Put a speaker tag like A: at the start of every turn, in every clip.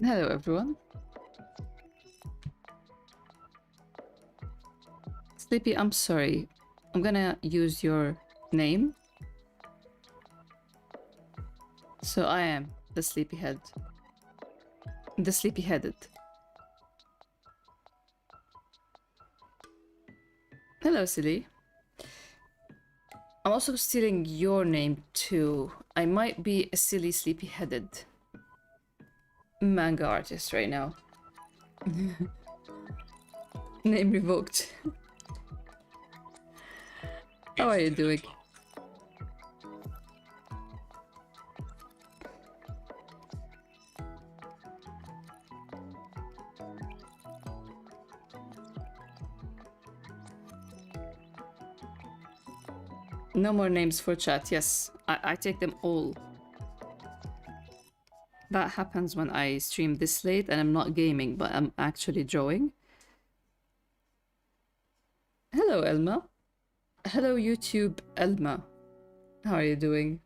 A: Hello, everyone. Sleepy, I'm sorry. I'm gonna use your name. So I am the sleepyhead. The sleepy-headed. Hello, silly. I'm also stealing your name too. I might be a silly sleepy-headed manga artist right now. Name revoked. How are you doing? No more names for chat. Yes, I take them all. That happens when I stream this late and I'm not gaming, but I'm actually drawing. Hello, Elma. Hello, YouTube Elma. How are you doing?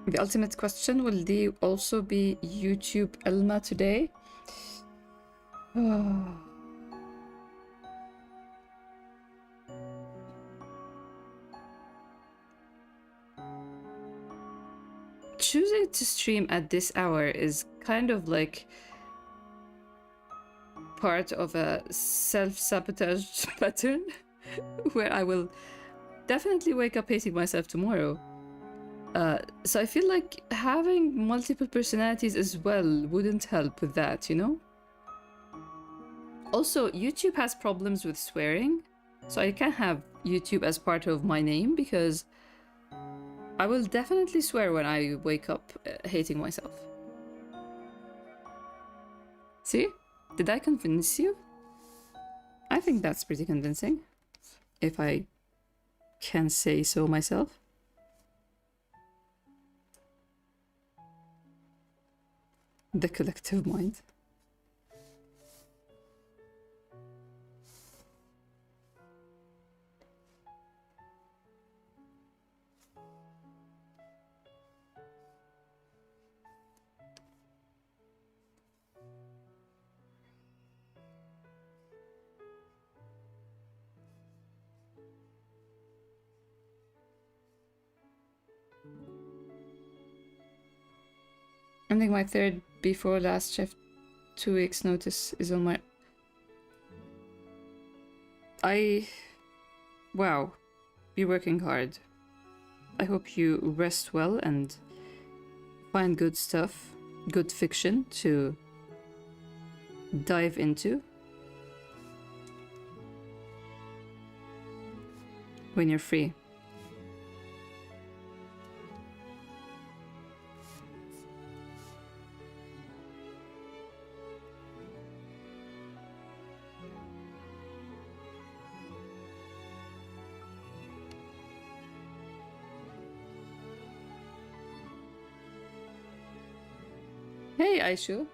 A: The ultimate question, will they also be YouTube Elma today? Choosing to stream at this hour is kind of like part of a self-sabotage pattern where I will definitely wake up hating myself tomorrow. So I feel like having multiple personalities as well wouldn't help with that, you know? Also, YouTube has problems with swearing, so I can't have YouTube as part of my name because I will definitely swear when I wake up hating myself. See? Did I convince you? I think that's pretty convincing, if I can say so myself. The collective mind. Ending my third before last shift, 2 weeks notice is on my... Wow, you're working hard. I hope you rest well and find good stuff, good fiction to dive into when you're free. Hey, Aishu.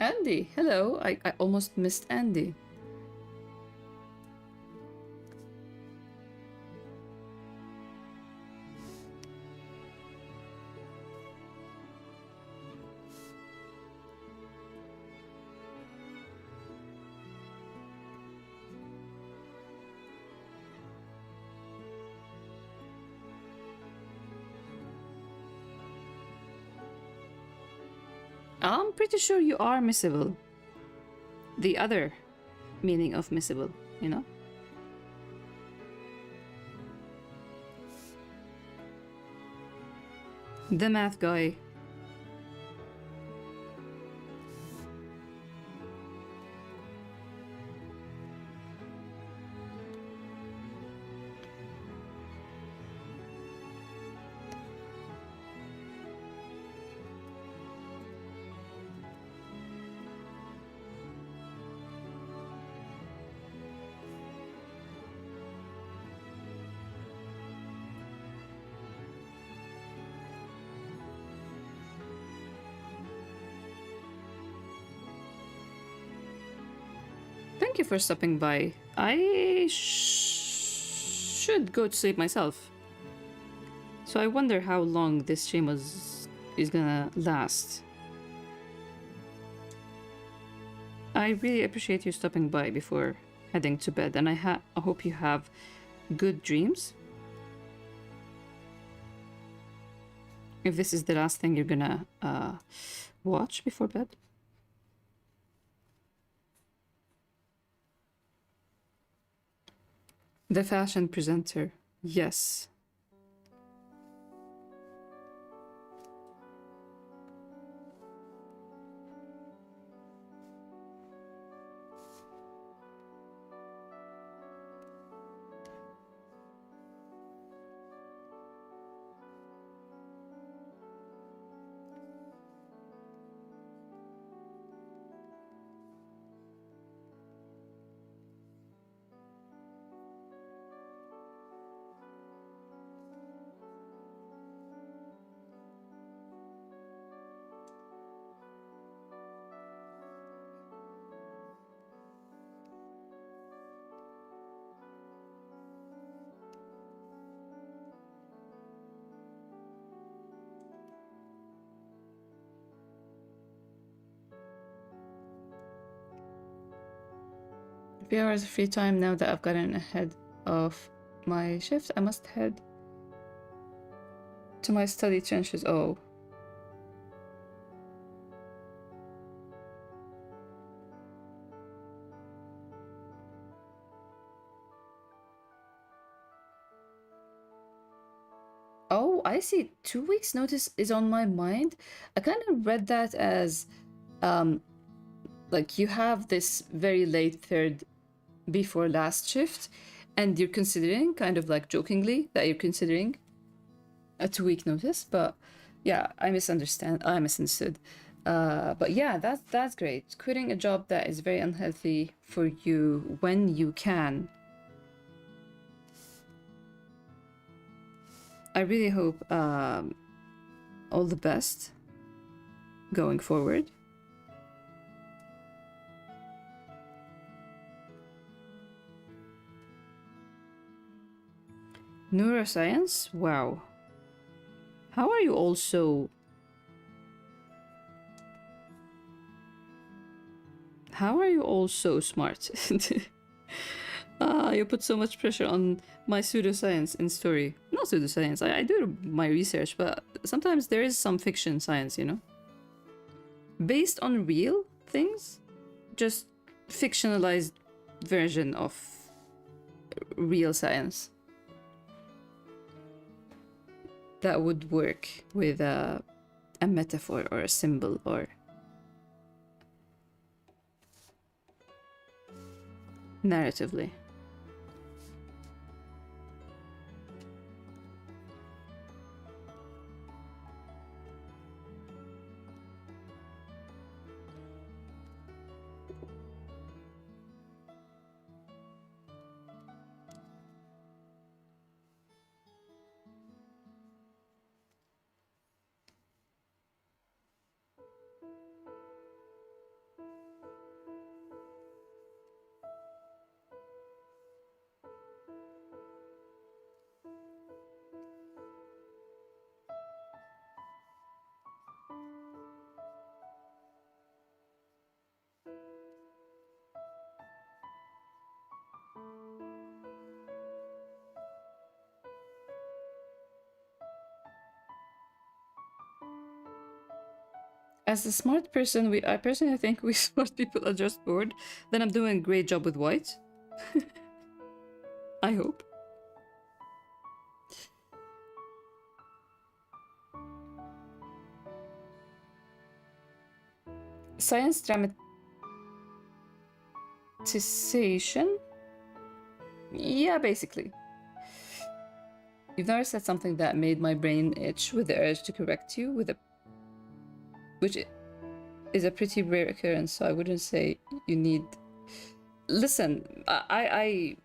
A: Andy, hello. I almost missed Andy. I'm pretty sure you are missable. The other meaning of missable, you know? The math guy. Thank you for stopping by. I should go to sleep myself. So I wonder how long this stream is gonna last. I really appreciate you stopping by before heading to bed, and I hope you have good dreams. If this is the last thing you're gonna watch before bed. The fashion presenter. Yes. A few hours of free time now that I've gotten ahead of my shift. I must head to my study trenches. Oh. Oh, I see. 2 weeks notice is on my mind. I kind of read that as like you have this very late third before last shift and you're considering, kind of like jokingly, that you're considering a 2 week notice. But yeah, I misunderstood. But yeah, that's great. Quitting a job that is very unhealthy for you when you can. I really hope all the best going forward. Neuroscience? Wow. How are you all so... How are you all so smart? You put so much pressure on my pseudoscience in story. Not pseudoscience, I do my research, but sometimes there is some fiction science, you know? Based on real things, just fictionalized version of real science. That would work with a metaphor or a symbol or narratively. As a smart person, I personally think we smart people are just bored. Then I'm doing a great job with white. I hope. Science dramatization? Yeah, basically. You've never said something that made my brain itch with the urge to correct you, which is a pretty rare occurrence, so I wouldn't say you need... Listen, I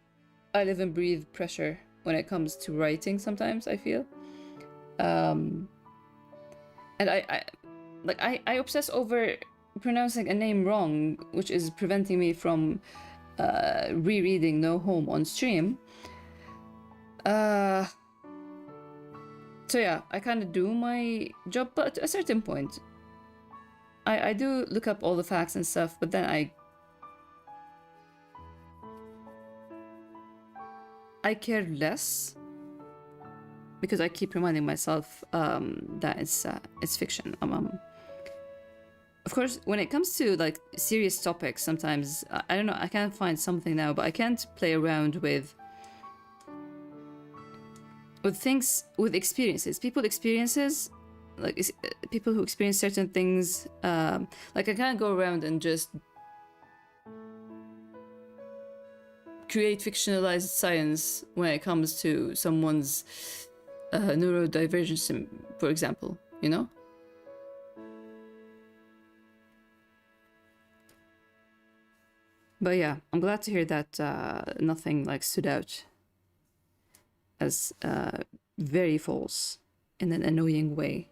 A: live and breathe pressure when it comes to writing sometimes, I feel. And I obsess over pronouncing a name wrong, which is preventing me from rereading No Home on stream. So yeah, I kind of do my job, but at a certain point, I do look up all the facts and stuff, but then I care less because I keep reminding myself that it's fiction. Of course, when it comes to like serious topics, sometimes I don't know. I can't find something now, but I can't play around with things, with experiences, experiences, like people who experience certain things. Like I can't go around and just create fictionalized science when it comes to someone's neurodivergence, for example, you know? But yeah, I'm glad to hear that nothing like stood out as very false in an annoying way.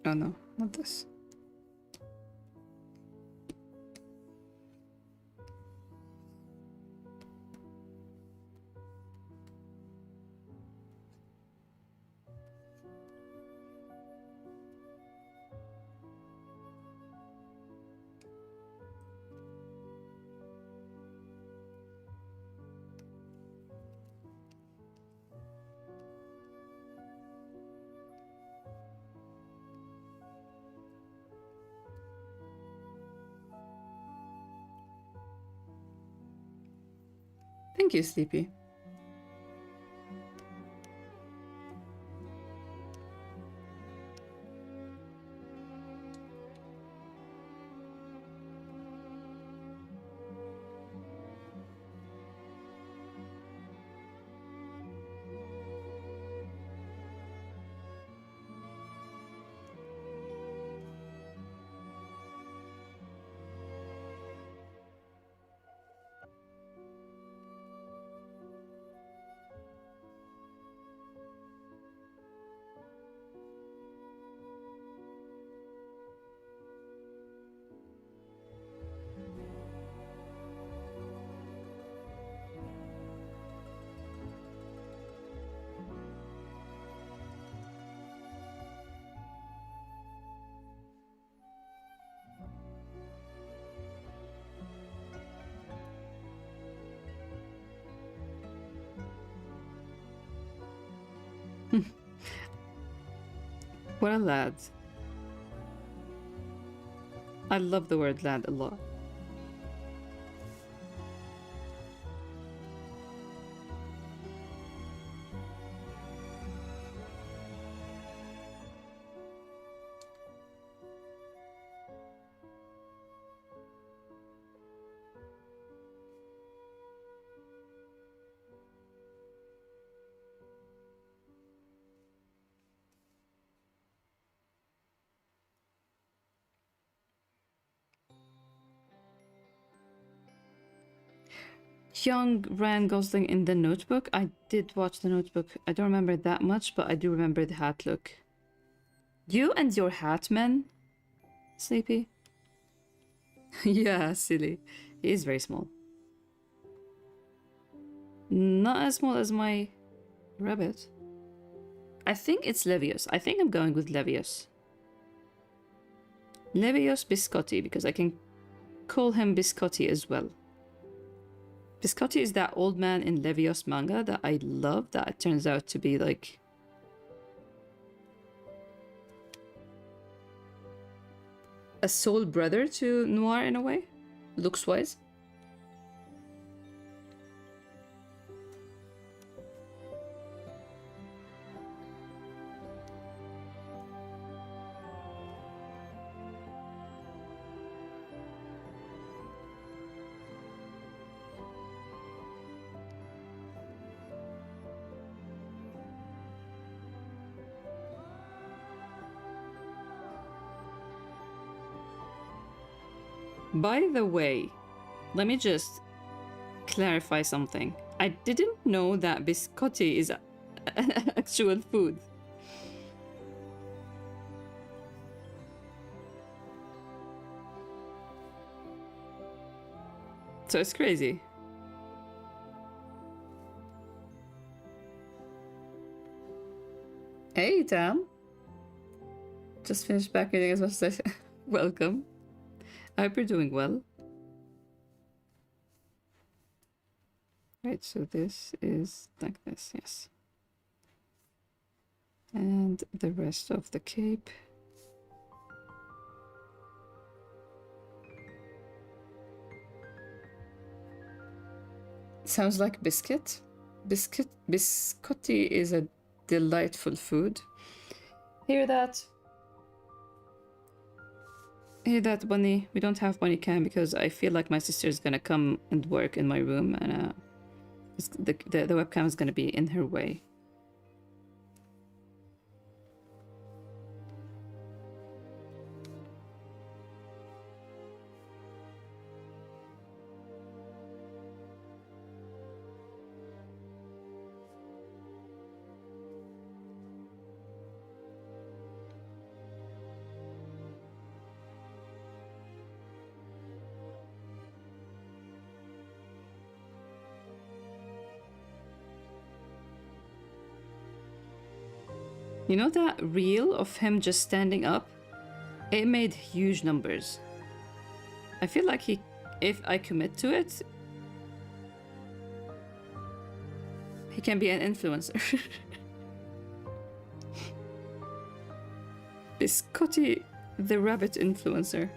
A: Oh no, not this. Thank you, Sleepy. What a lad. I love the word lad a lot. Young Ryan Gosling in The Notebook. I did watch The Notebook. I don't remember that much, but I do remember the hat look. You and your hat, man? Sleepy? Yeah, silly. He is very small. Not as small as my rabbit. I think it's Levius. I think I'm going with Levius. Levius Biscotti, because I can call him Biscotti as well. Biscotti is that old man in Levios manga that I love, that it turns out to be like a soul brother to Noir in a way. looks wise. By the way, let me just clarify something. I didn't know that biscotti is an actual food. So it's crazy. Hey, Tam. Just finished back reading as much as I... Welcome. I hope you're doing well. Right, so this is like this, yes. And the rest of the cape. Sounds like biscuit. Biscotti is a delightful food. Hear that? Hey, that Bunny. We don't have Bunny Cam because I feel like my sister is gonna come and work in my room, and the webcam is gonna be in her way. You know that reel of him just standing up? It made huge numbers. I feel like if I commit to it, he can be an influencer. Biscotti, the rabbit influencer.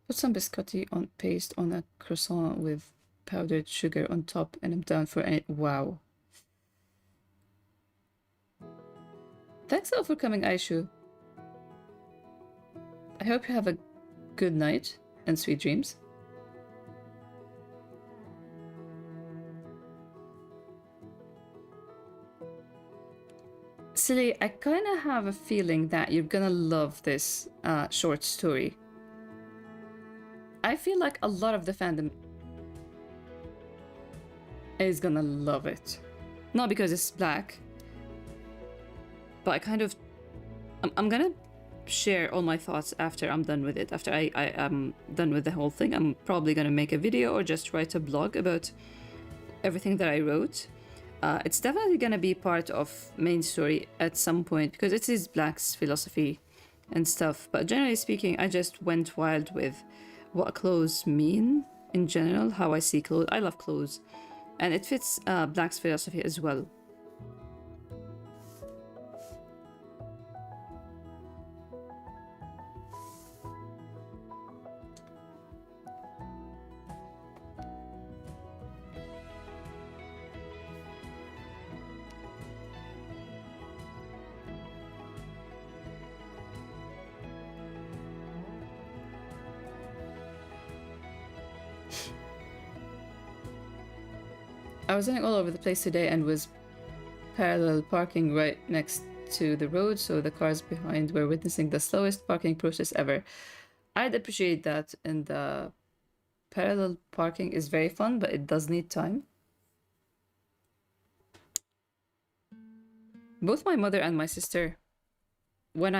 A: Put some biscotti on paste on a croissant with powdered sugar on top, and I'm down for any. Wow. Thanks all for coming, Aishu. I hope you have a good night and sweet dreams. Silly, I kind of have a feeling that you're gonna love this short story. I feel like a lot of the fandom is gonna love it. Not because it's black, but I kind of... I'm gonna share all my thoughts after I'm done with it. After I am done with the whole thing, I'm probably gonna make a video or just write a blog about everything that I wrote. It's definitely gonna be part of main story at some point because it is Black's philosophy and stuff. But generally speaking, I just went wild with what clothes mean in general, how I see clothes. I love clothes, and it fits Black's philosophy as well. I was running all over the place today and was parallel parking right next to the road, so the cars behind were witnessing the slowest parking process ever. I'd appreciate that, and parallel parking is very fun, but it does need time. Both my mother and my sister, when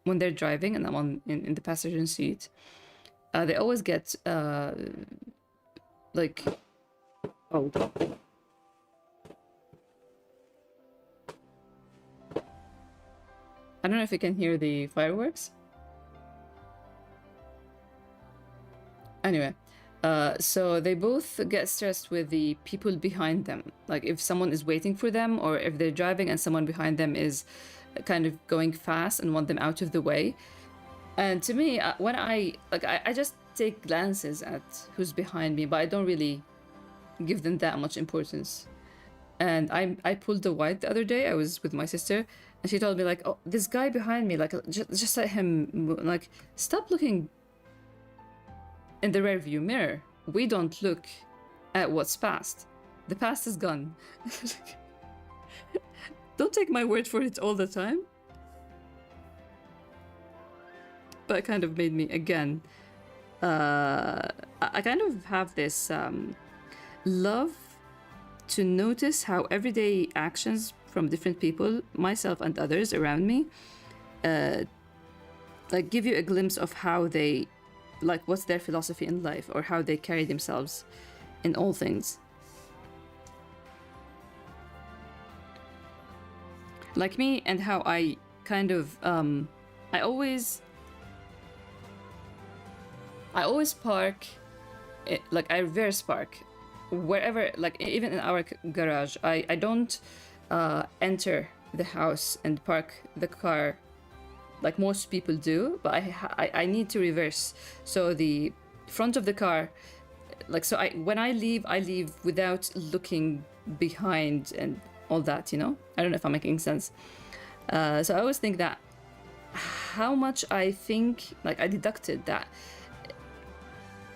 A: they're driving and I'm in the passenger seat, they always get like, hold on. I don't know if you can hear the fireworks. Anyway, so they both get stressed with the people behind them. Like if someone is waiting for them, or if they're driving and someone behind them is kind of going fast and want them out of the way. And to me, when I just take glances at who's behind me, but I don't really give them that much importance. And I pulled the white the other day. I was with my sister, and she told me like, "Oh, this guy behind me, like, just let him, like, stop looking in the rearview mirror. We don't look at what's past. The past is gone." Don't take my word for it all the time. But it kind of made me, again, I kind of have this love to notice how everyday actions from different people, myself and others around me, like give you a glimpse of how they, like what's their philosophy in life, or how they carry themselves in all things. Like me, and how I kind of, I always park, like I reverse park, wherever, like even in our garage. I don't enter the house and park the car like most people do, but I need to reverse. So the front of the car, like, so when I leave without looking behind and all that, you know? I don't know if I'm making sense. So I always think that how much I think, like I deducted that,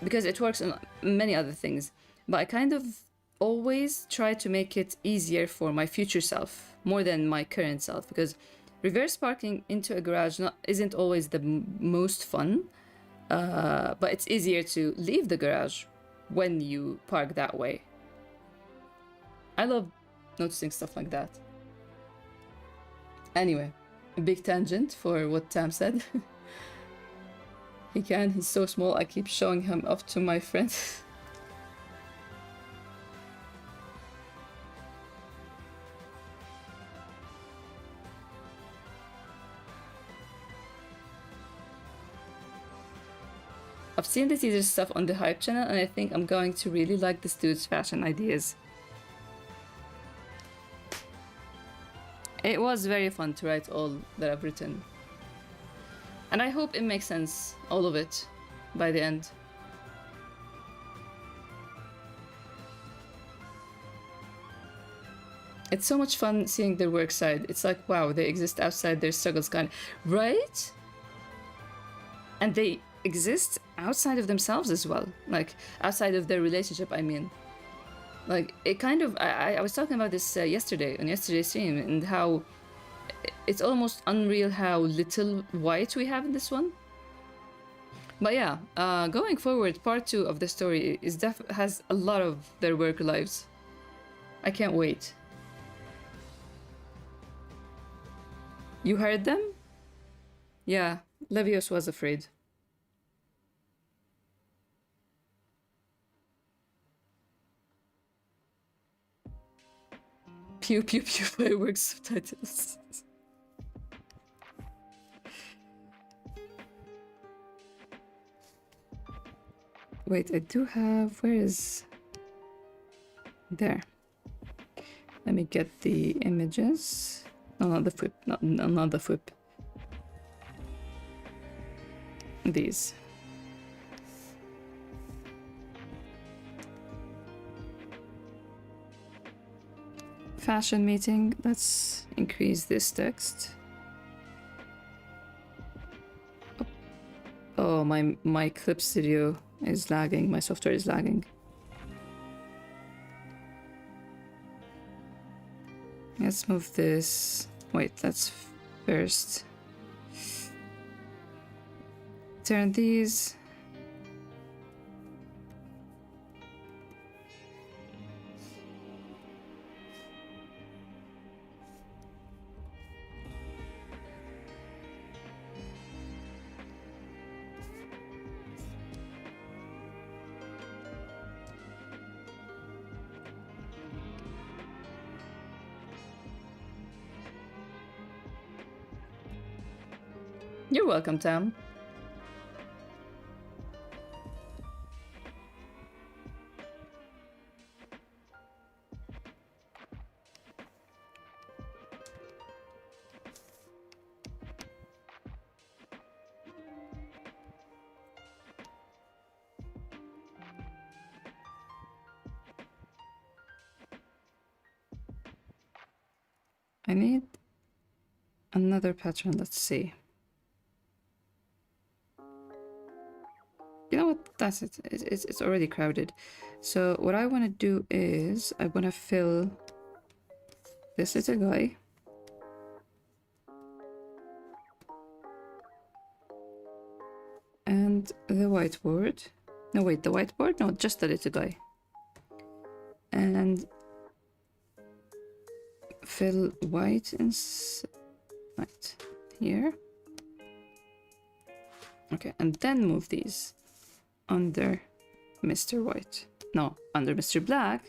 A: because it works on many other things, but I kind of always try to make it easier for my future self more than my current self, because reverse parking into a garage isn't always the most fun, but it's easier to leave the garage when you park that way. I love noticing stuff like that. Anyway, a big tangent for what Tam said. He's so small, I keep showing him off to my friends. I've seen the teaser stuff on the Hype channel, and I think I'm going to really like this dude's fashion ideas. It was very fun to write all that I've written. And I hope it makes sense, all of it, by the end. It's so much fun seeing their work side. It's like, wow, they exist outside their struggles, kind of, right? And they exist outside of themselves as well, like outside of their relationship, I mean. Like, it kind of, I was talking about this yesterday, on yesterday's stream, and how it's almost unreal how little white we have in this one. But yeah, going forward, part 2 of the story has a lot of their work lives. I can't wait. You heard them? Yeah, Levios was afraid. Pew pew pew fireworks subtitles. Wait, I do have, where is, there. Let me get the images. No, not the flip, not the flip. These. Fashion meeting. Let's increase this text. Oh, my Clip Studio is lagging. My software is lagging. Let's move this. Wait, let's first turn these. You're welcome, Tam. I need another pattern. Let's see. You know what? That's it. It's already crowded. So what I want to do is I want to fill this little guy. And the whiteboard. No, wait, the whiteboard? No, just the little guy. And fill white right here. Okay, and then move these under Mr. White. No, under Mr. Black,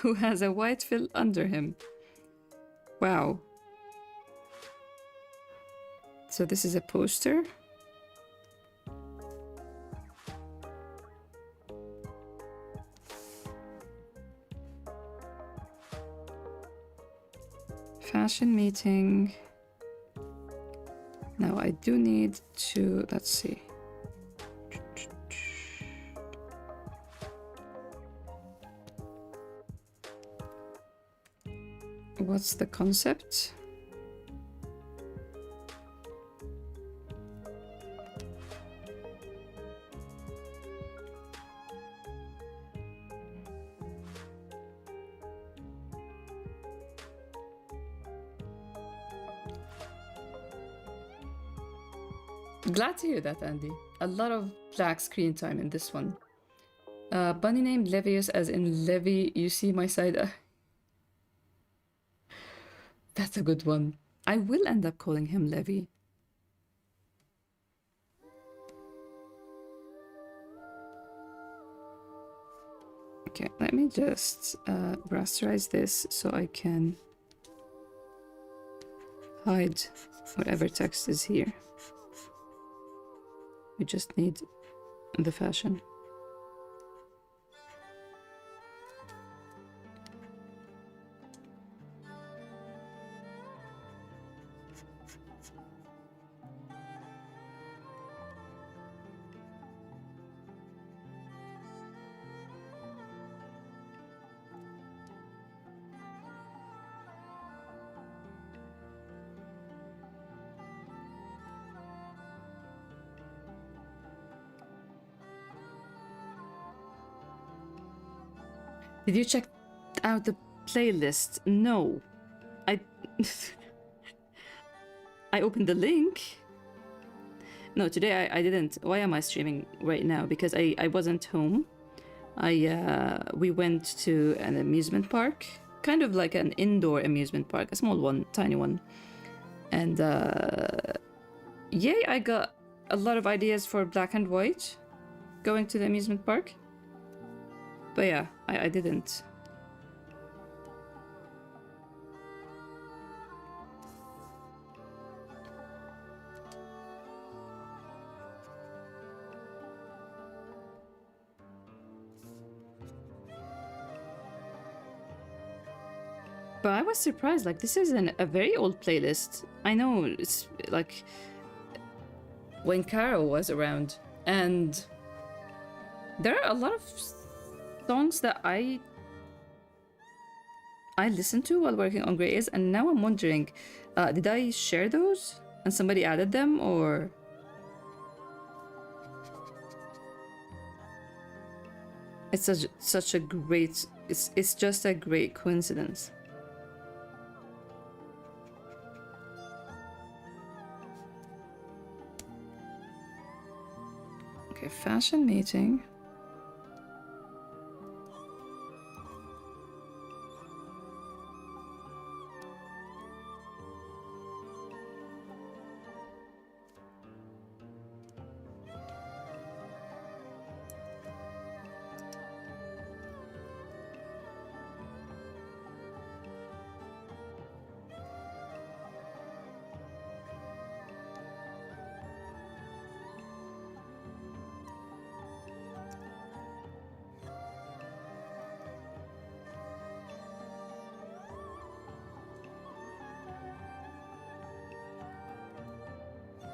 A: who has a white fill under him. Wow. So this is a poster. Fashion meeting. Now I do need to, let's see. What's the concept? Glad to hear that, Andy. A lot of black screen time in this one. Bunny named Levius, as in Levi, you see my side eye. That's a good one. I will end up calling him Levi. Okay, let me just rasterize this so I can hide whatever text is here. We just need the fashion. Did you check out the playlist? No. I I opened the link. No, today I didn't. Why am I streaming right now? Because I wasn't home. We went to an amusement park, kind of like an indoor amusement park, a small one, tiny one. And yay, I got a lot of ideas for black and white going to the amusement park. But yeah, I didn't. But I was surprised, like, this is a very old playlist. I know, it's like when Caro was around, and there are a lot of songs that I listened to while working on Grey Is, and now I'm wondering, did I share those and somebody added them, or? It's such a great, it's just a great coincidence. fashion meeting.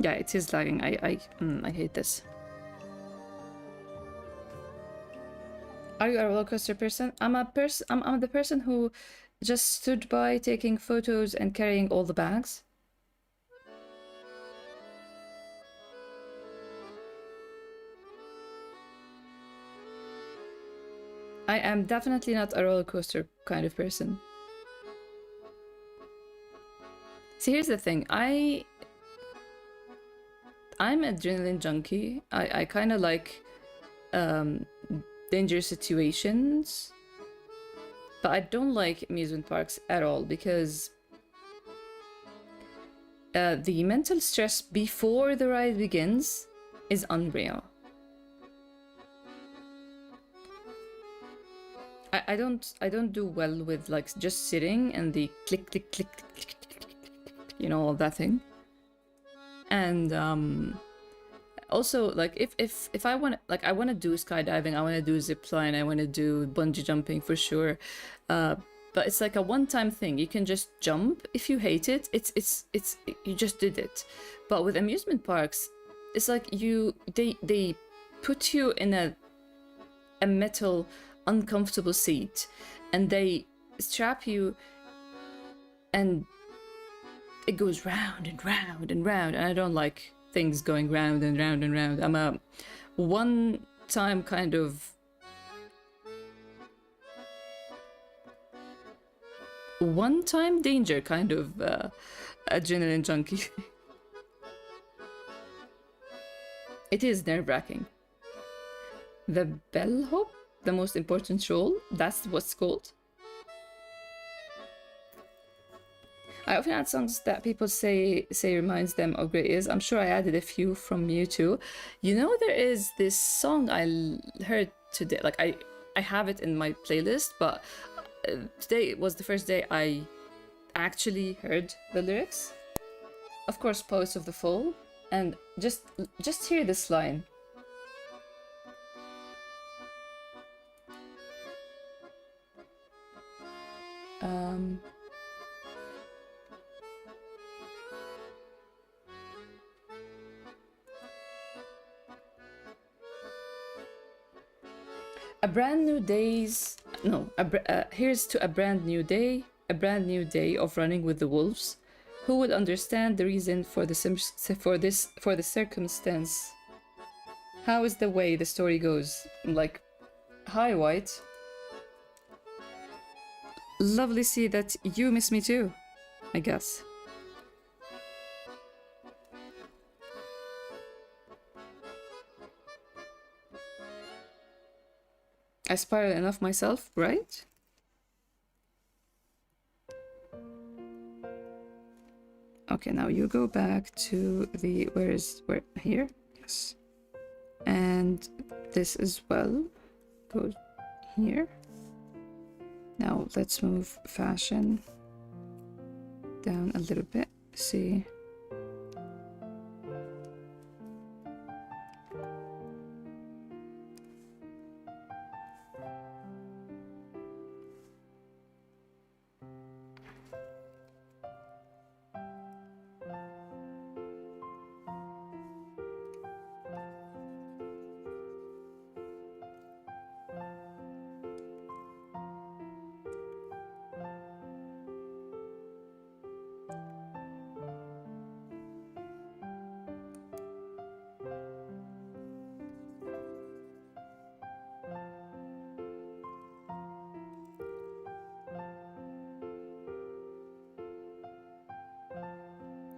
A: Yeah, it is lagging. I hate this. Are you a roller coaster person? I'm the person who just stood by taking photos and carrying all the bags. I am definitely not a roller coaster kind of person. See, here's the thing. I'm adrenaline junkie. I kind of like dangerous situations, but I don't like amusement parks at all because the mental stress before the ride begins is unreal. I don't do well with like just sitting and the click click click click click, click, click, you know, all that thing. And also like if I want to do skydiving, I want to do zip line, I want to do bungee jumping for sure, but it's like a one-time thing. You can just jump. If you hate it, it's you just did it. But with amusement parks, it's like they put you in a metal uncomfortable seat and they strap you and it goes round and round and round, and I don't like things going round and round and round. I'm a one-time kind of one-time danger kind of adrenaline junkie. It is nerve-wracking. The bellhop, the most important role, that's what's called. I often add songs that people say reminds them of great years. I'm sure I added a few from you too. You know, there is this song I heard today. Like I have it in my playlist, but today was the first day I actually heard the lyrics. Of course, Poets of the Fall, and just hear this line. A brand new day's no. Here's to a brand new day, a brand new day of running with the wolves. Who would understand the reason for the circumstance? How is the way the story goes? I'm like, hi, White. Lovely see that you miss me too, I guess. I spiral enough myself, right? Okay, now you go back to the where here? Yes. And this as well goes here. Now let's move fashion down a little bit. See.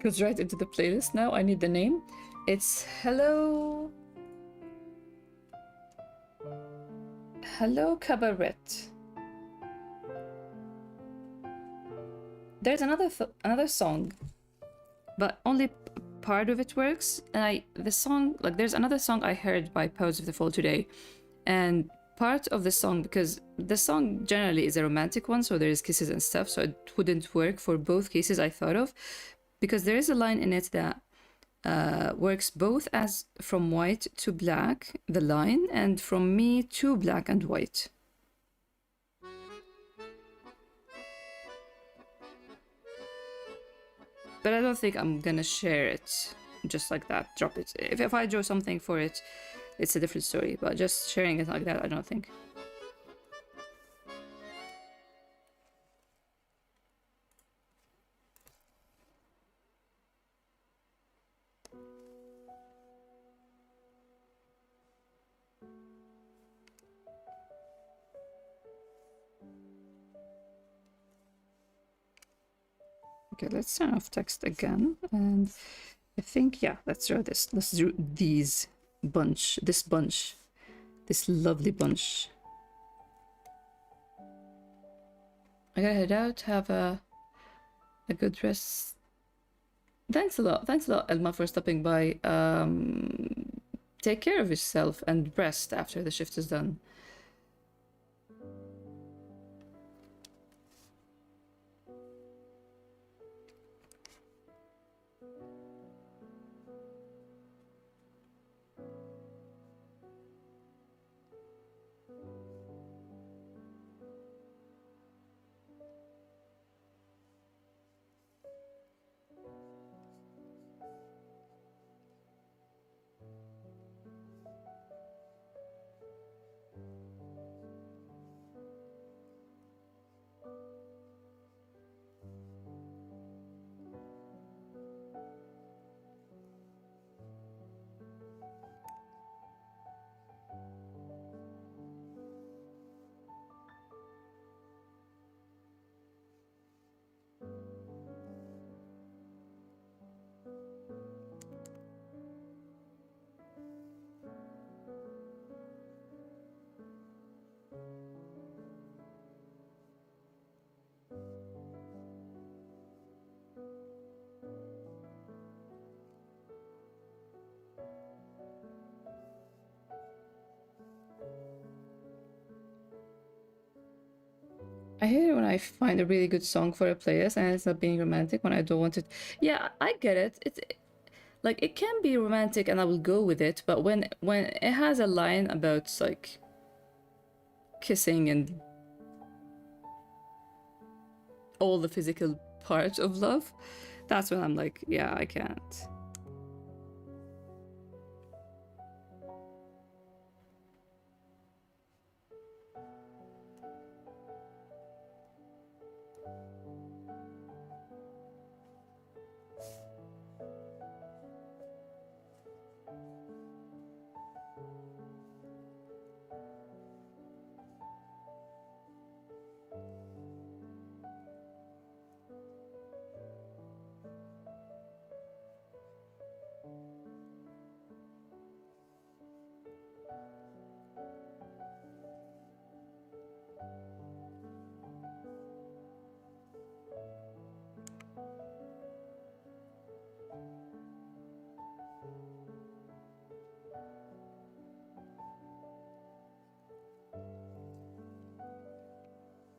A: Goes right into the playlist now. I need the name. It's Hello Hello, Cabaret. There's another song, but only part of it works. And there's another song I heard by Powers of the Fall today, and part of the song, because the song generally is a romantic one, so there's kisses and stuff, so it wouldn't work for both cases I thought of, because there is a line in it that works both as from white to black, the line, and from me to black and white. But I don't think I'm gonna share it just like that, drop it. If I draw something for it, it's a different story, but just sharing it like that, I don't think. Okay, let's turn off text again, and I think, yeah, let's draw this. Let's do this bunch, this lovely bunch. I gotta head out, have a good rest. Thanks a lot, Elma, for stopping by. Take care of yourself and rest after the shift is done. I hate it when I find a really good song for a playlist and it's not being romantic when I don't want it. Yeah, I get it. It's like it can be romantic and I will go with it, but when it has a line about like kissing and all the physical part of love, that's when I'm like, yeah, I can't.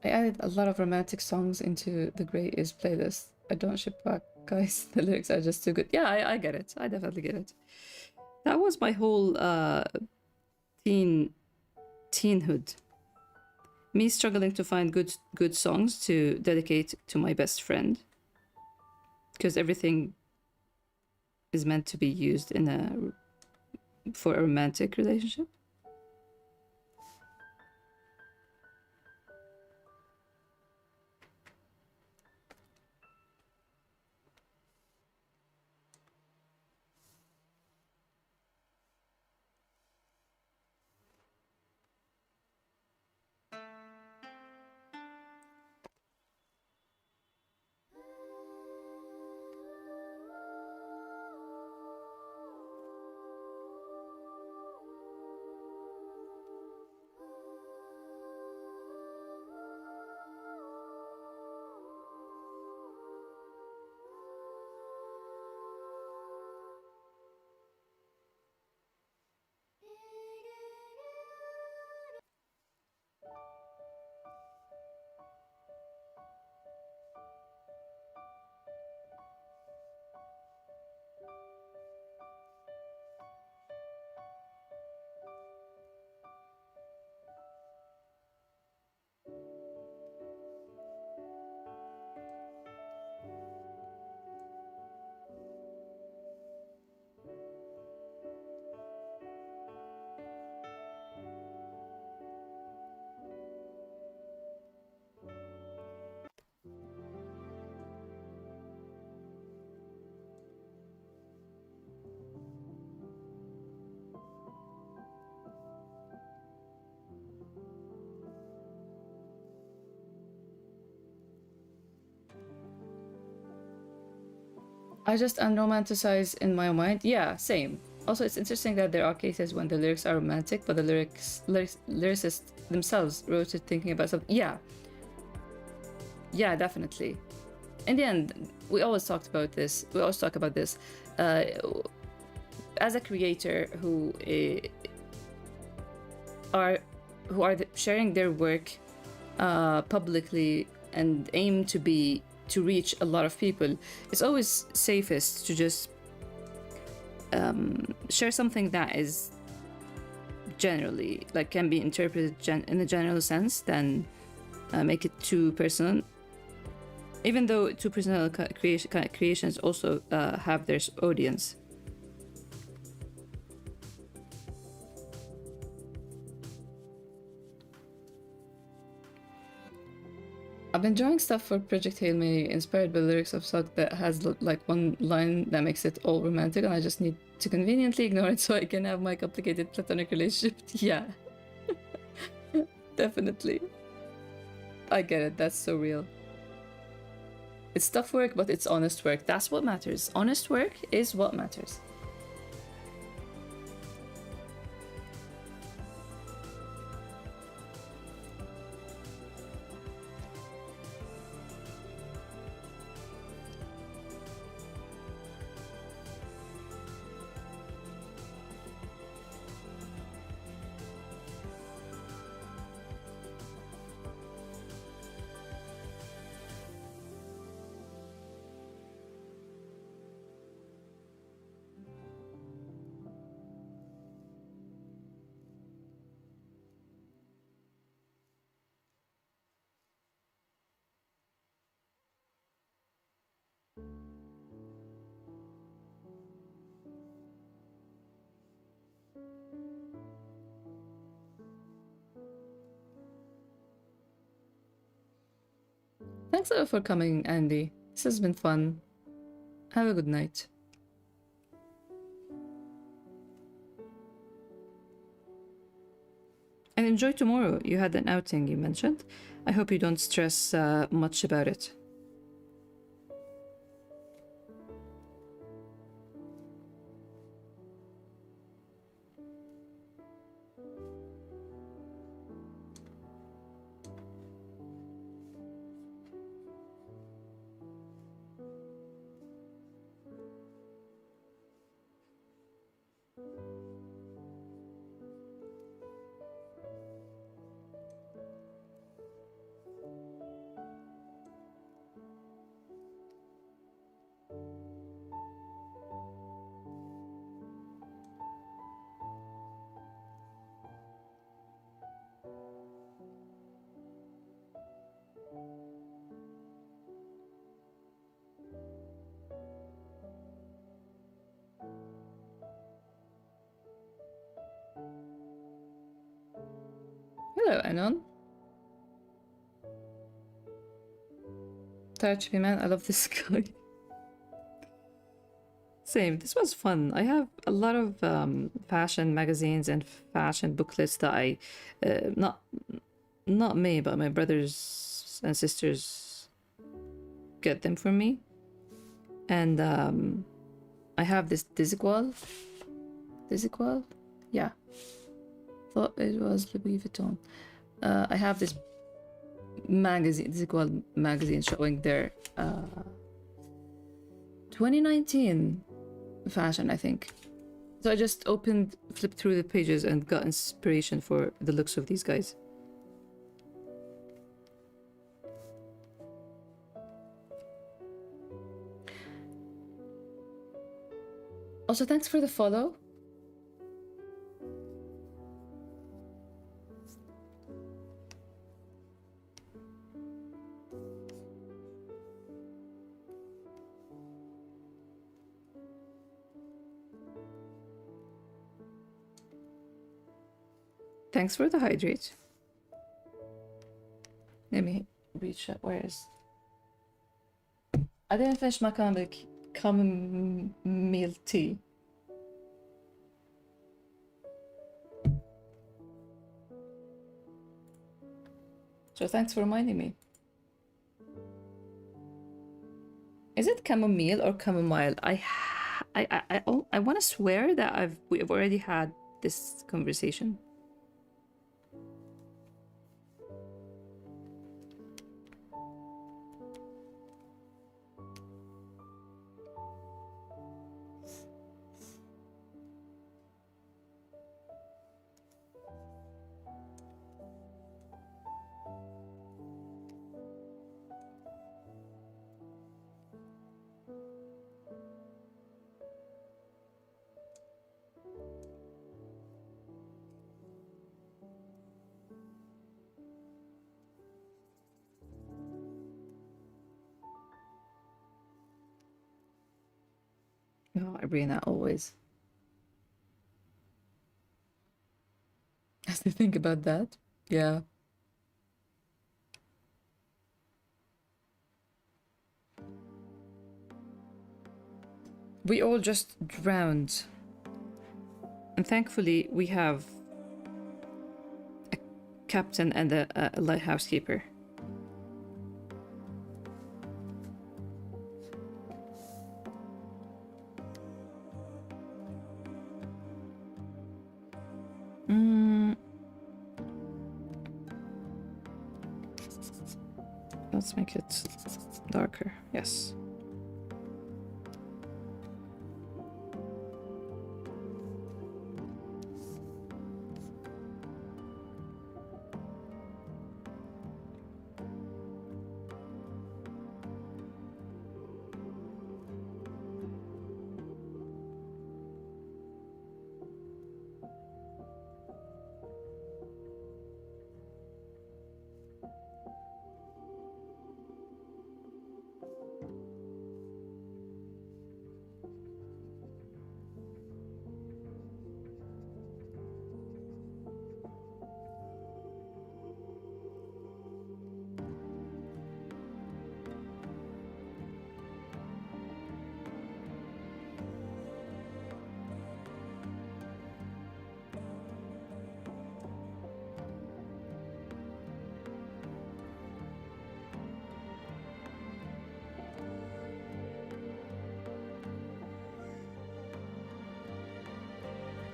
A: I added a lot of romantic songs into the Grey Is playlist. I don't ship back, guys. The lyrics are just too good. Yeah, I get it. I definitely get it. That was my whole teenhood. Me struggling to find good songs to dedicate to my best friend. Because everything is meant to be used for a romantic relationship. I just unromanticize in my mind. Yeah, same. Also, it's interesting that there are cases when the lyrics are romantic, but the lyricists themselves wrote it thinking about something. Yeah, yeah, definitely. In the end, we always talked about this. We always talk about this. Uh, as a creator are sharing their work publicly and aim to reach a lot of people, it's always safest to just share something that is generally like can be interpreted in a general sense than make it too personal. Even though too personal creations also have their audience. I've been drawing stuff for Project Hail Mary inspired by lyrics of Suck that has like one line that makes it all romantic, and I just need to conveniently ignore it so I can have my complicated platonic relationship. Yeah. Definitely. I get it, that's so real. It's tough work, but it's honest work. That's what matters. Honest work is what matters. Thanks a lot for coming, Andy. This has been fun. Have a good night. And enjoy tomorrow. You had an outing you mentioned. I hope you don't stress much about it. Hello, Anon. Touch me, man. I love this guy. Same. This was fun. I have a lot of fashion magazines and fashion booklets that I, not me, but my brothers and sisters get them for me. And I have this Desigual. Desigual? Yeah. Thought it was Louis Vuitton. I have this magazine, Desigual magazine, showing their 2019 fashion, I think. So I just flipped through the pages and got inspiration for the looks of these guys. Also, thanks for the follow. Thanks for the hydrate. Let me reach up. Where is... I didn't finish my chamomile tea. So thanks for reminding me. Is it chamomile or chamomile? I want to swear that we've already had this conversation. Oh, Irina, always. As to think about that. Yeah. We all just drowned. And thankfully, we have a captain and a lighthouse keeper. Let's make it darker. Yes.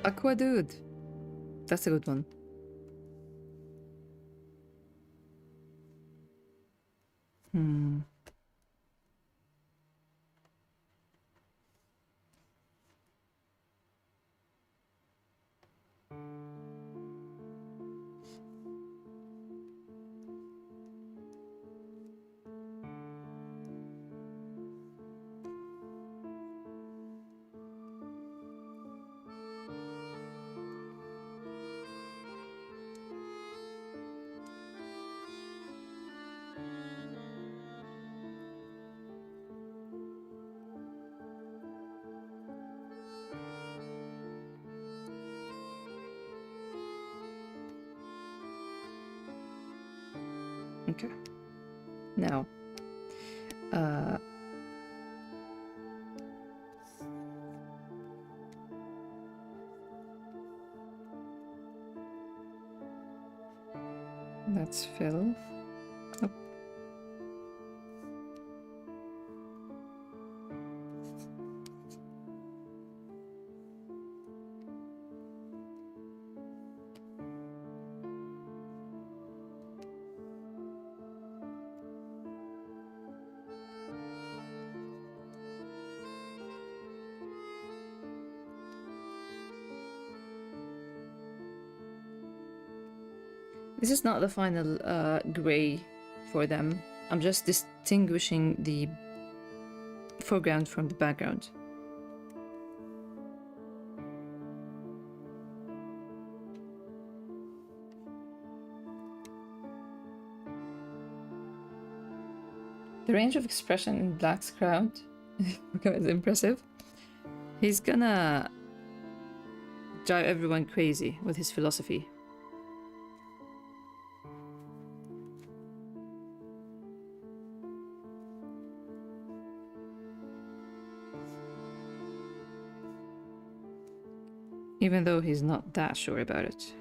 A: Aqua Dude. That's a good one. Okay. Now, let's fill. Oh. This is not the final gray for them. I'm just distinguishing the foreground from the background. The range of expression in Black's crowd is impressive. He's gonna drive everyone crazy with his philosophy. Even though he's not that sure about it.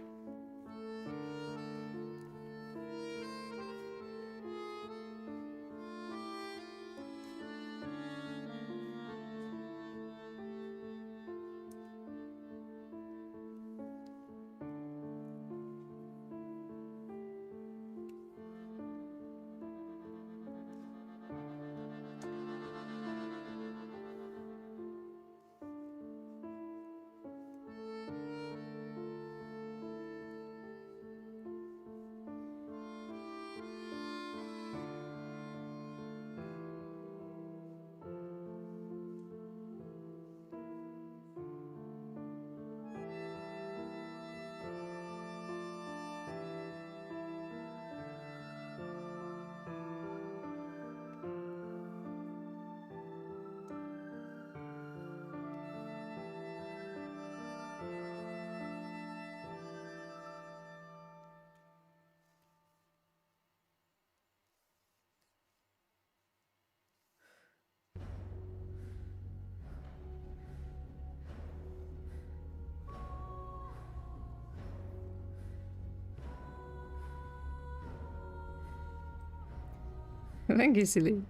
A: Thank you, silly.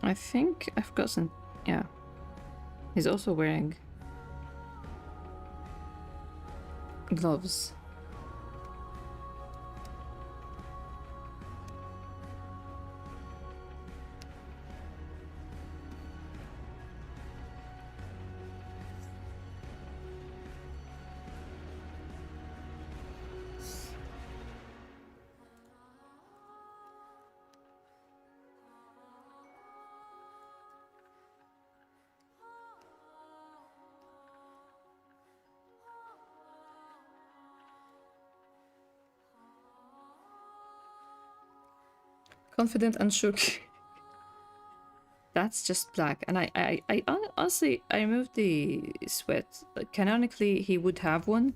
A: I think I've got some. Yeah. He's also wearing gloves. Confident and shook. That's just black. And I honestly, I removed the sweat. Canonically, he would have one,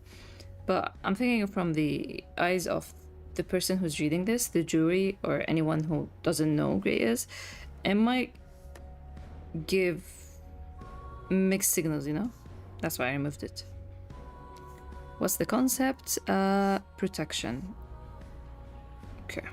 A: but I'm thinking from the eyes of the person who's reading this, the jury, or anyone who doesn't know Grey is, it might give mixed signals, you know? That's why I removed it. What's the concept? Protection. Okay.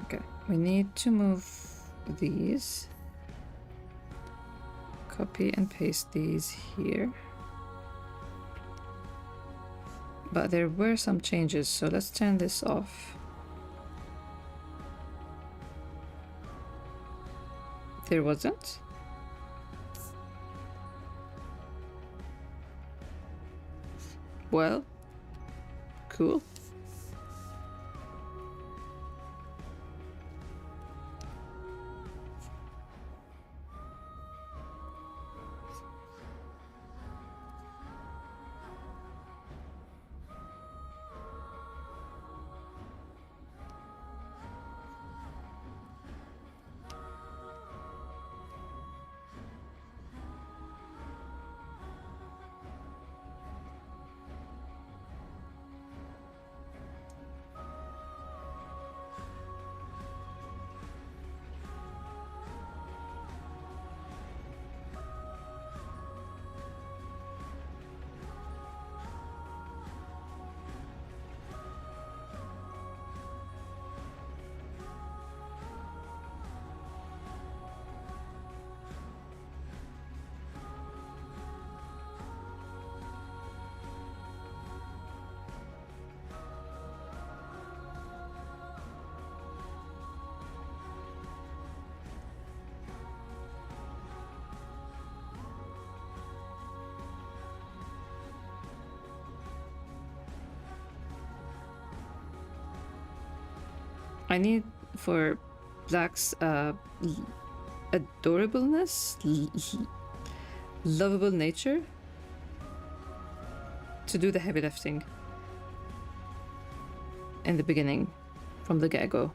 A: Okay, we need to move these. Copy and paste these here. But there were some changes, so let's turn this off. There wasn't? Well, cool. I need for Black's adorableness, lovable nature to do the heavy lifting in the beginning from the get-go.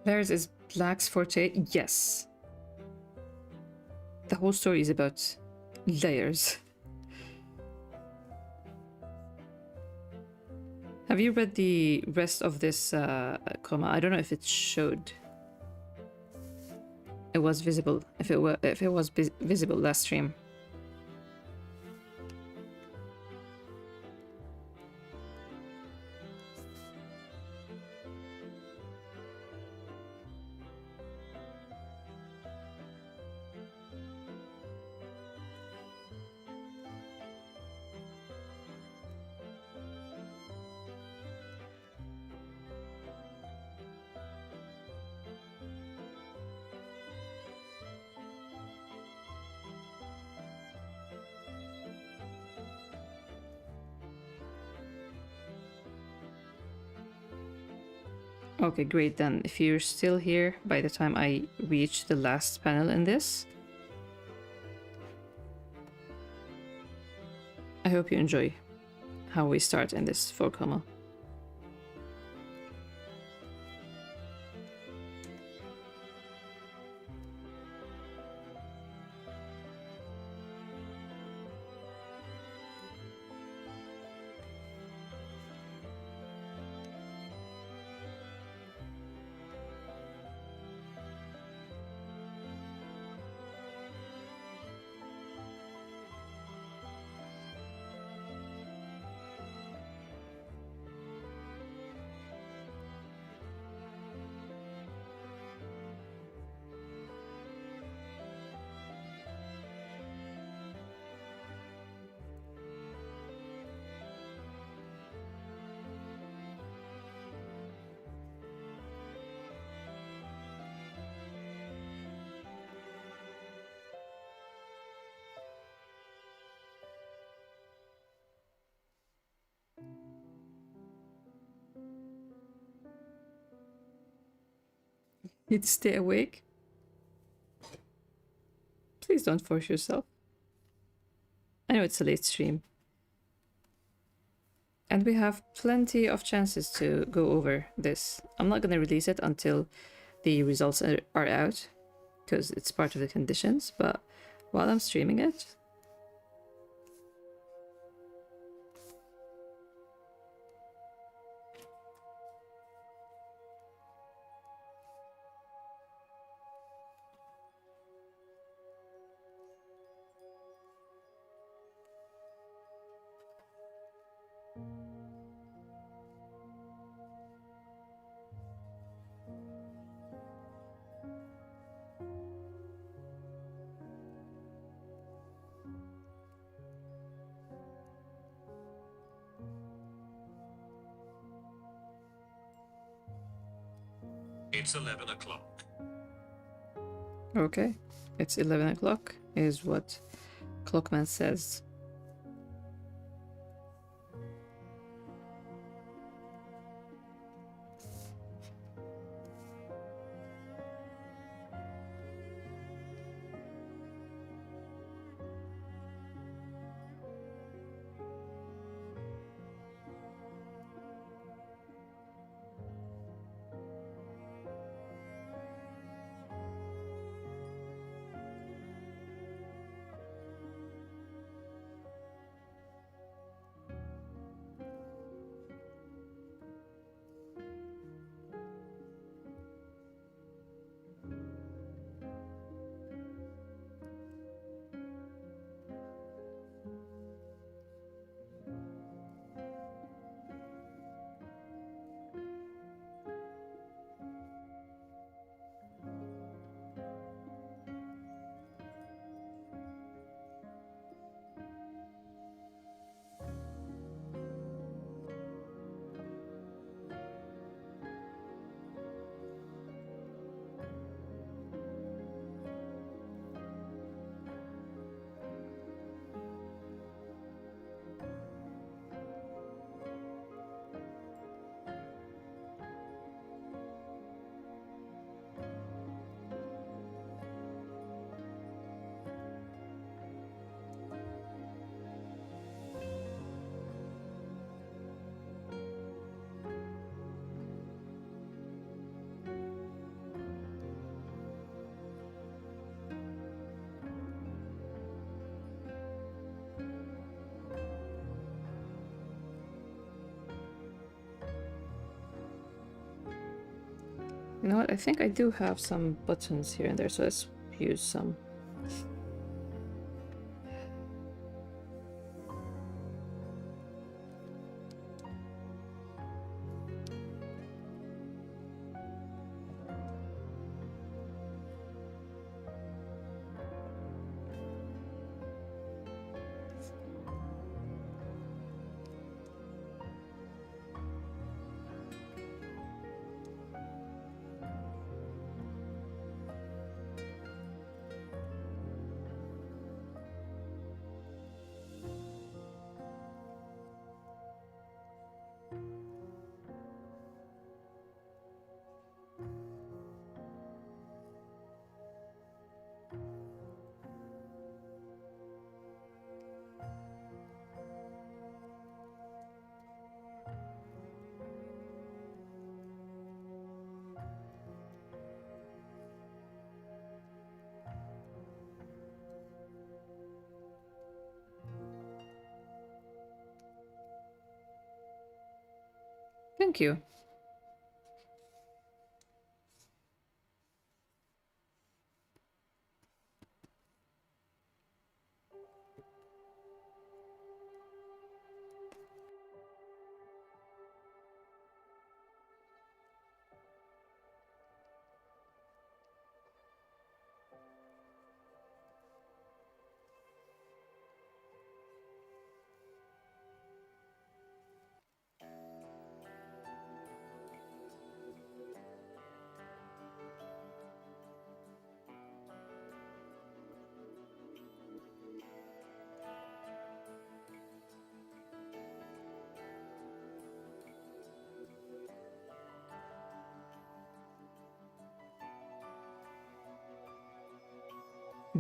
A: Paris is Black's forte? Yes. The whole story is about layers. Have you read the rest of this comma? I don't know if it showed. It was visible. If it was visible last stream. Okay, great then. If you're still here by the time I reach the last panel in this, I hope you enjoy how we start in this 4 comma. You'd stay awake? Please don't force yourself. I know it's a late stream. And we have plenty of chances to go over this. I'm not going to release it until the results are out, because it's part of the conditions, but while I'm streaming it,
B: It's 11 o'clock.
A: okay, it's 11 o'clock is what Clockman says. You know what? I think I do have some buttons here and there, so let's use some. Thank you.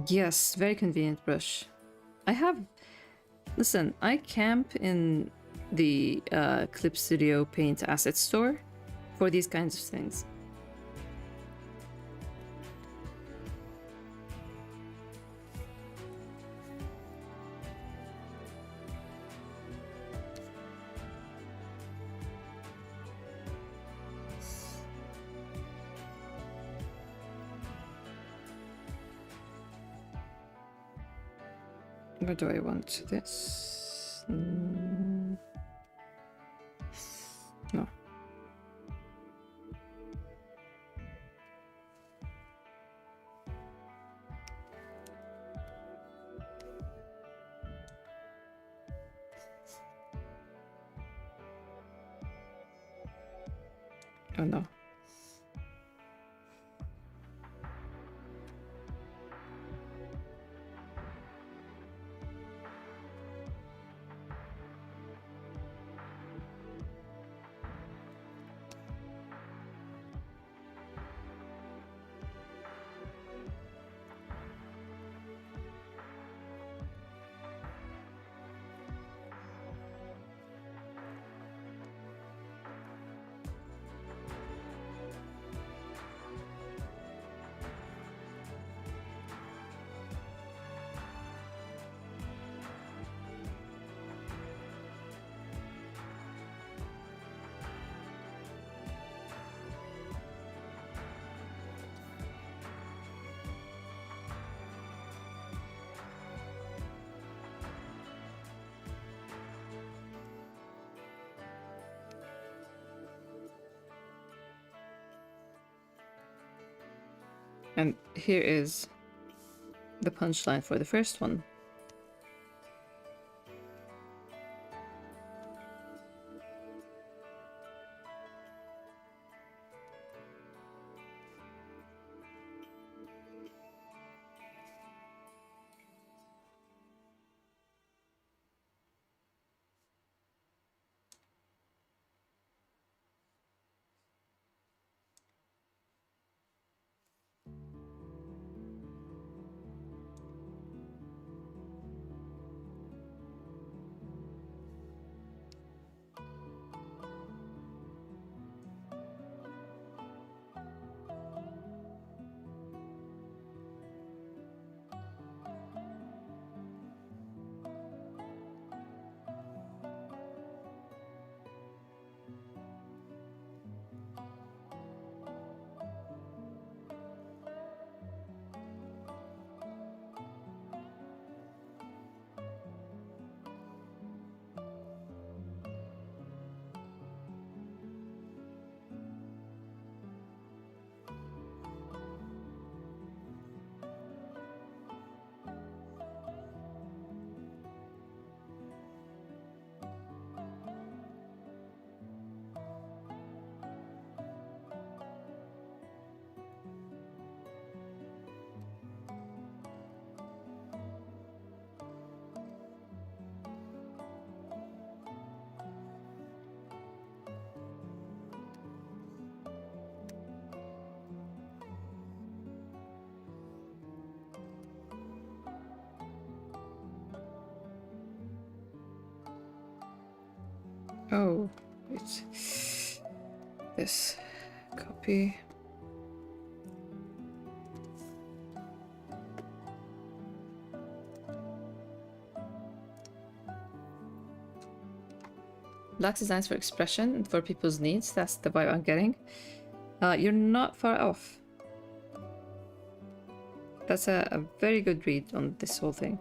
A: Yes, very convenient brush. I have... Listen, I camp in the Clip Studio Paint Asset Store for these kinds of things. Where do I want this? No. Oh no. And here is the punchline for the first one. Oh, wait. This copy. Black designs for expression and for people's needs. That's the vibe I'm getting. You're not far off. That's a very good read on this whole thing.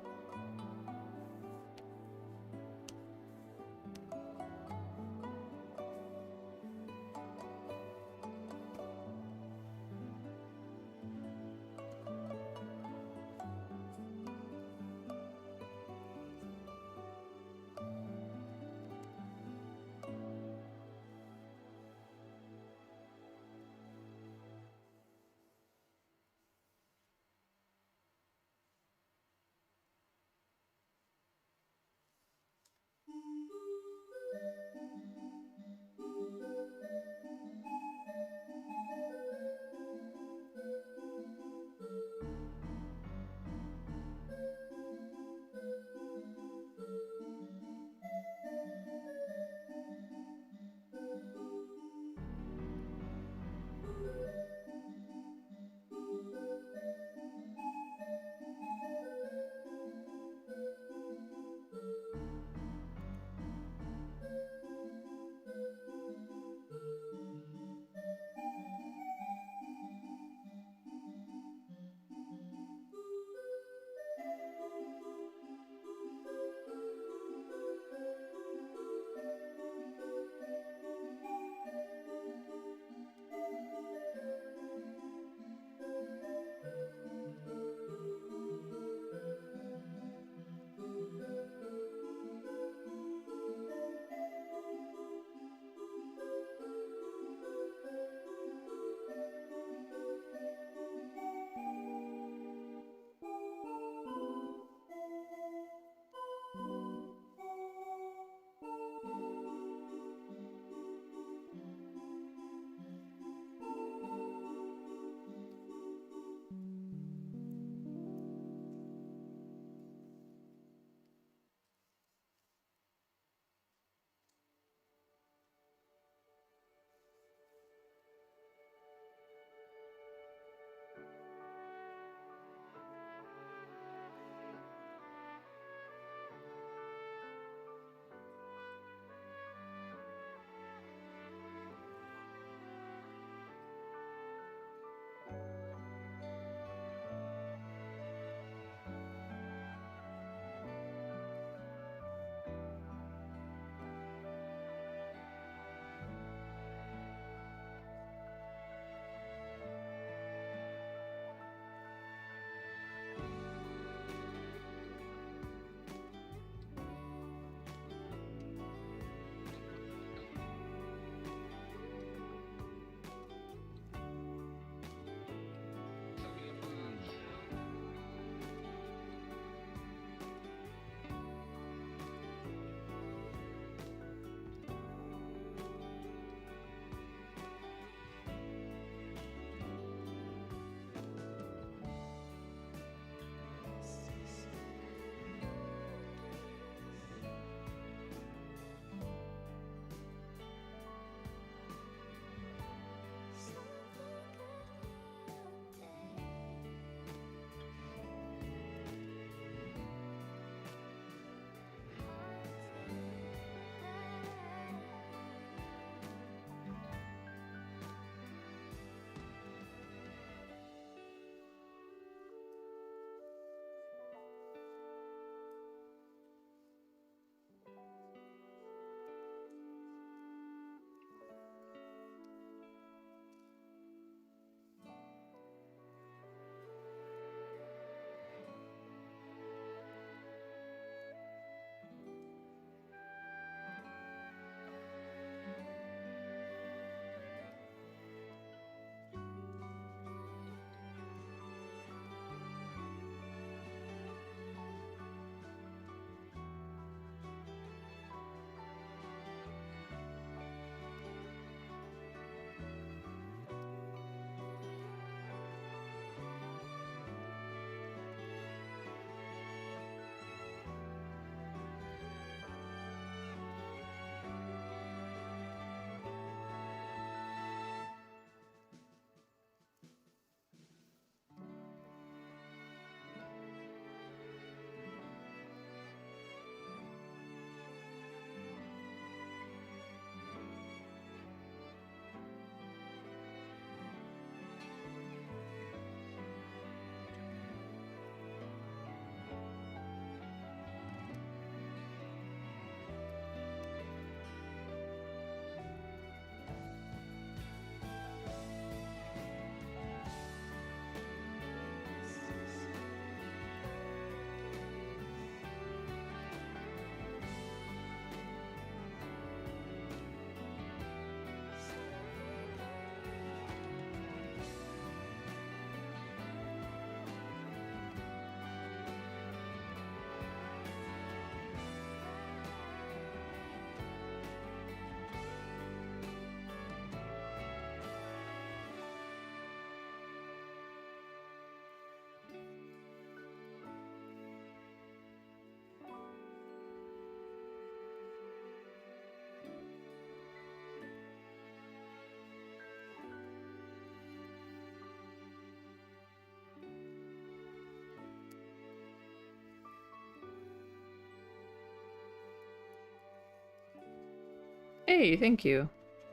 A: Hey, thank you.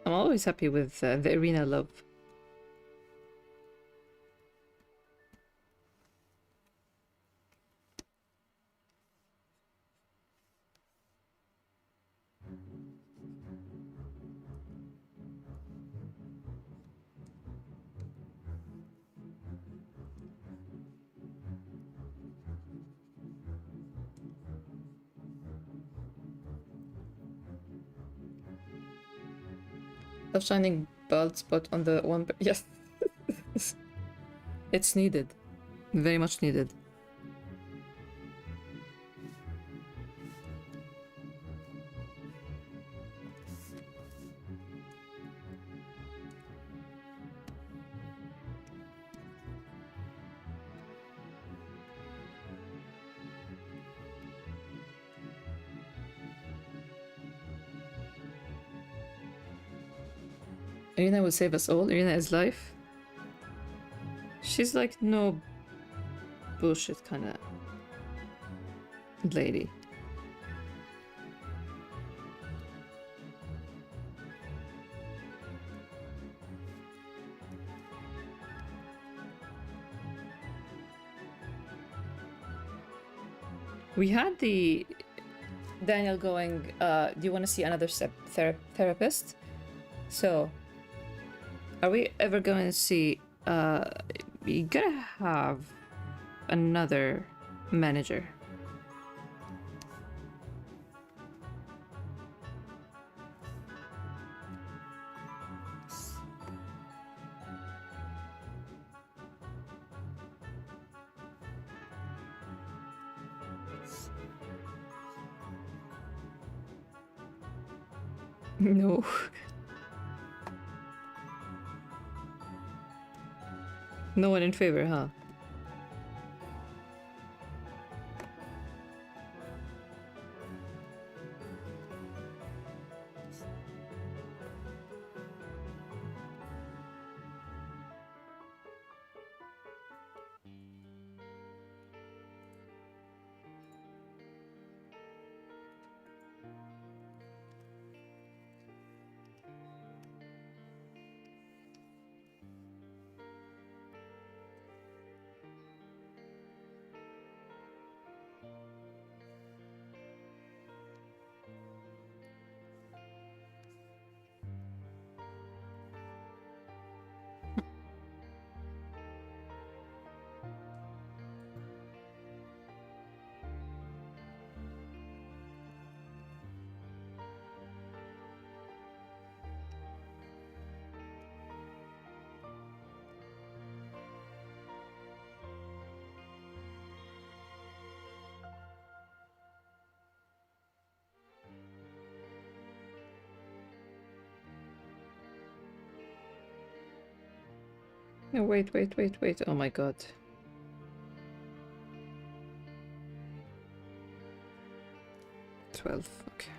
A: I'm always happy with the arena love. A shining bald spot on the one. Yes. It's needed. Very much needed. Irina will save us all. Irina is life. She's like no bullshit kind of lady. We had the Daniel going, do you want to see another therapist? So, are we ever going to see, you gotta have another manager. No. No one in favor, huh? No, wait. Oh my god. $12, okay.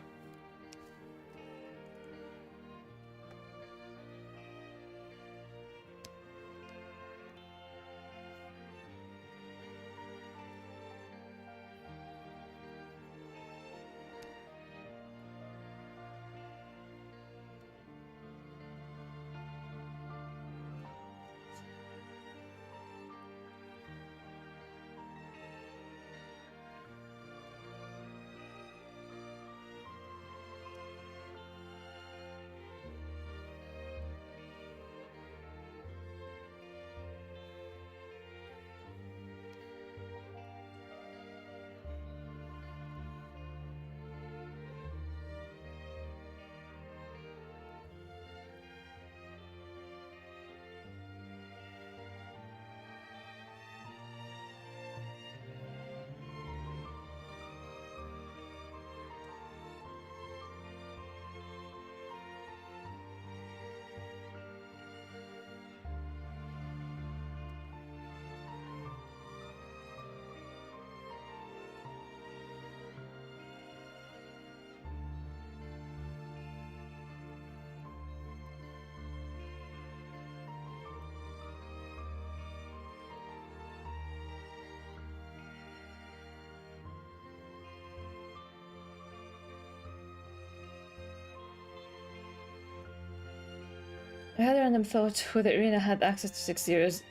A: I had a random thought whether Irina had access to 6 years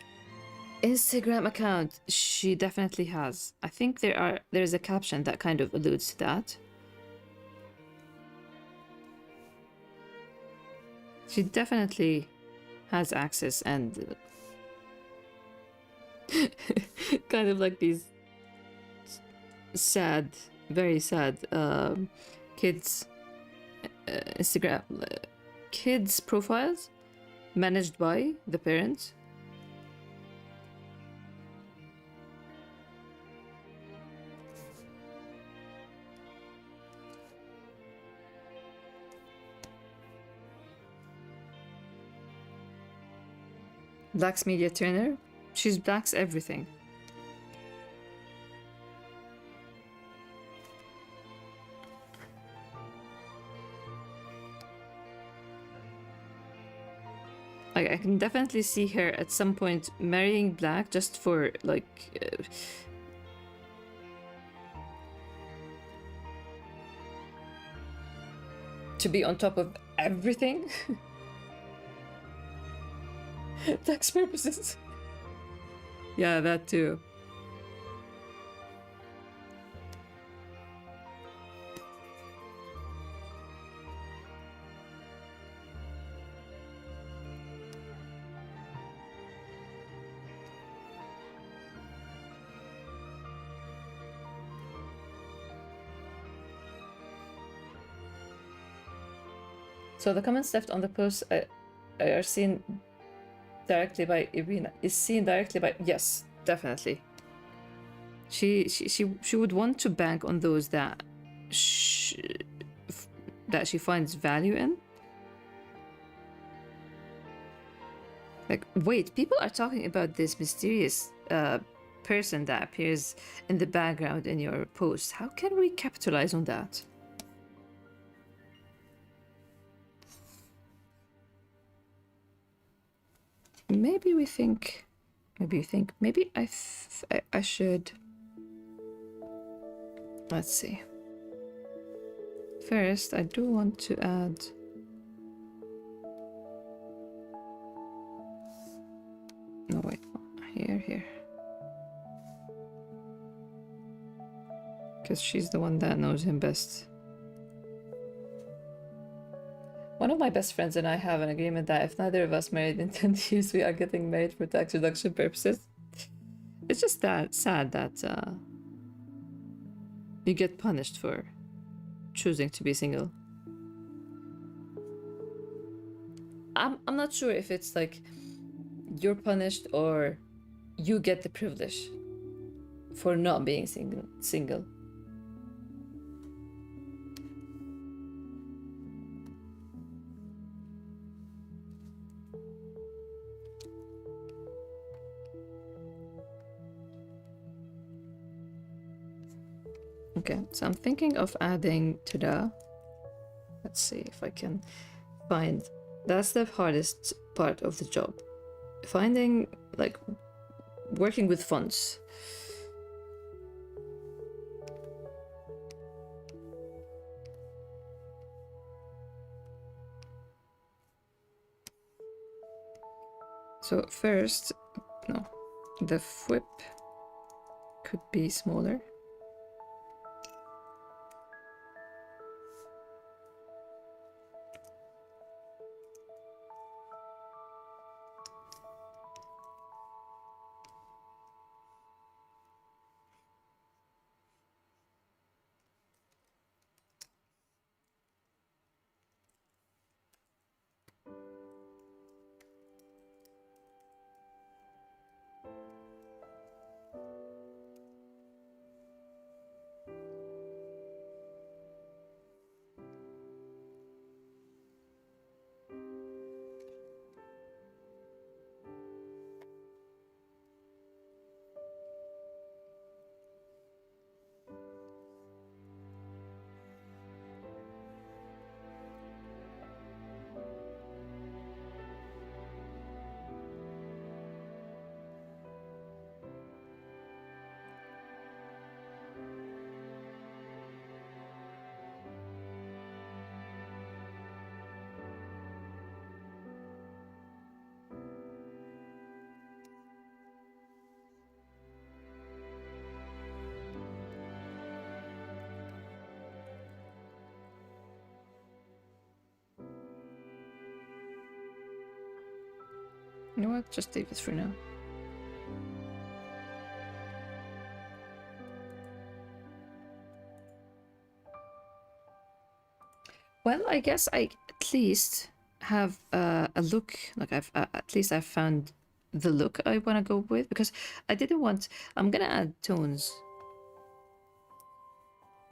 A: Instagram account. She definitely has. I think there's a caption that kind of alludes to that. She definitely has access, and kind of like these sad, very sad kids Instagram kids profiles managed by the parents. Black's media trainer. She's Black's everything. Like, I can definitely see her at some point marrying Black just for, like... to be on top of everything? Tax purposes. Yeah, that too. So the comments left on the post are seen directly by Irina. Is seen directly by, yes, definitely. She would want to bank on those that that she finds value in. Like, wait, people are talking about this mysterious person that appears in the background in your post. How can we capitalize on that? Maybe you think maybe I should. Let's see. First, I do want to add. No, wait, here. Because she's the one that knows him best. One of my best friends and I have an agreement that if neither of us married in 10 years, we are getting married for tax reduction purposes. It's just that sad that you get punished for choosing to be single. I'm not sure if it's like you're punished or you get the privilege for not being single. Okay, so I'm thinking of adding to the... Let's see if I can find... That's the hardest part of the job. Finding, like, working with fonts. So first, no, the whip could be smaller. You know what? Just leave it for now. Well, I guess I at least have a look. Like at least I've found the look I want to go with, because I didn't want. I'm gonna add tones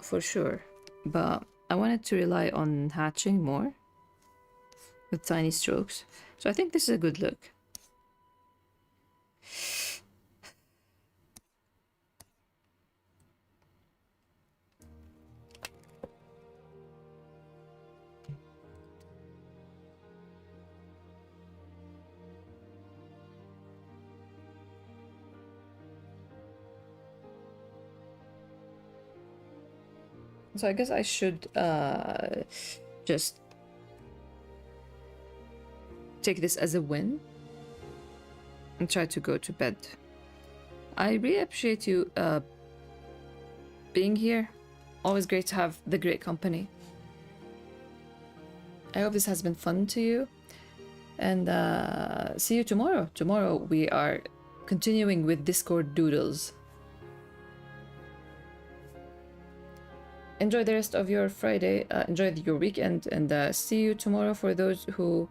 A: for sure, but I wanted to rely on hatching more with tiny strokes. So I think this is a good look. So I guess I should just take this as a win and try to go to bed. I really appreciate you being here. Always great to have the great company. I hope this has been fun to you. And see you tomorrow. Tomorrow we are continuing with Discord doodles. Enjoy the rest of your Friday. Enjoy your weekend. And see you tomorrow for those who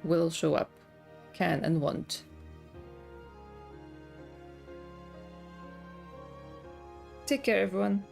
A: will show up, can and want. Take care, everyone.